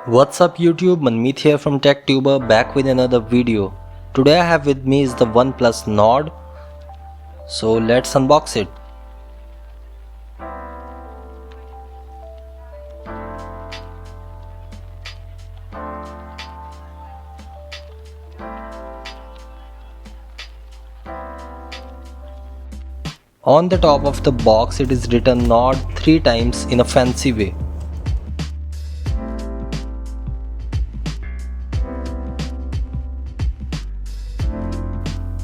What's up YouTube, Manmeet here from TechTuber back with another video. Today I have with me is the OnePlus Nord. So let's unbox it. On the top of the box it is written Nord 3 times in a fancy way.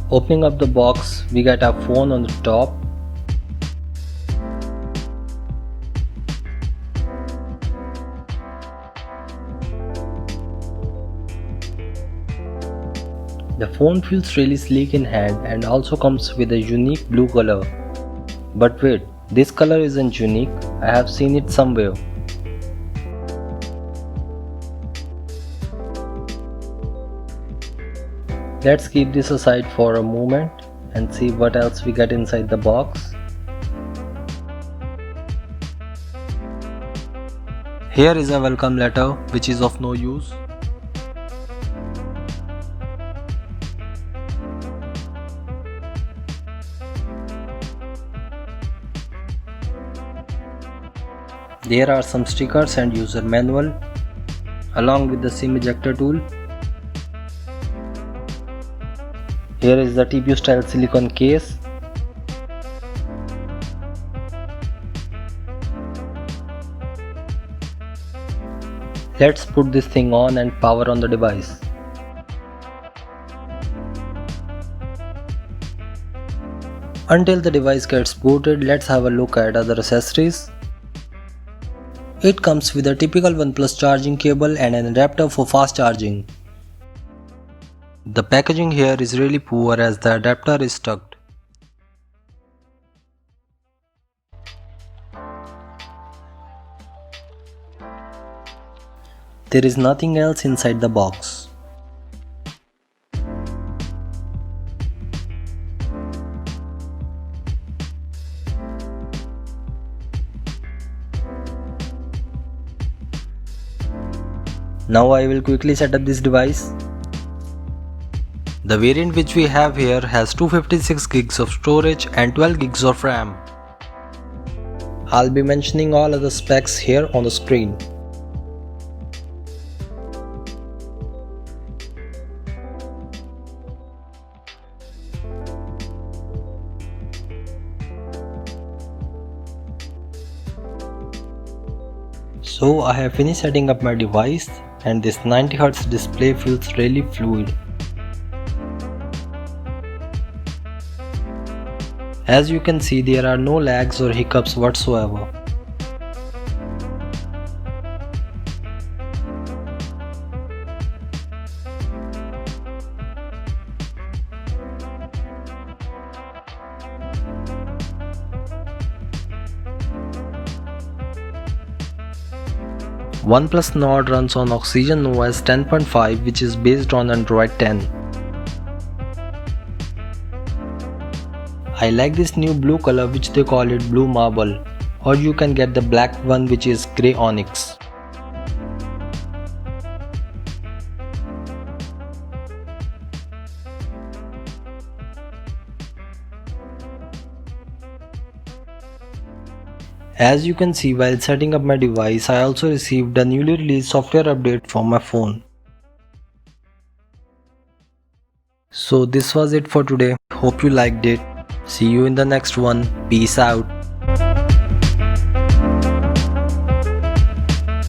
Opening up the box, we get our phone on the top. The phone feels really sleek in hand and also comes with a unique blue color. But wait, this color isn't unique, I have seen it somewhere. Let's keep this aside for a moment and see what else we get inside the box. Here is a welcome letter which is of no use. There are some stickers and user manual along with the SIM ejector tool. Here is the TPU style silicone case. Let's put this thing on and power on the device. Until the device gets booted, let's have a look at other accessories. It comes with a typical OnePlus charging cable and an adapter for fast charging. The packaging here is really poor as the adapter is stuck. There is nothing else inside the box. Now I will quickly set up this device. The variant which we have here has 256 gigs of storage and 12 gigs of RAM. I'll be mentioning all other specs here on the screen. So I have finished setting up my device and this 90Hz display feels really fluid. As you can see, there are no lags or hiccups whatsoever. OnePlus Nord runs on OxygenOS 10.5 which is based on Android 10. I like this new blue color which they call it blue marble, or you can get the black one which is grey onyx. As you can see, while setting up my device, I also received a newly released software update for my phone. So this was it for today. Hope you liked it. See you in the next one. Peace out.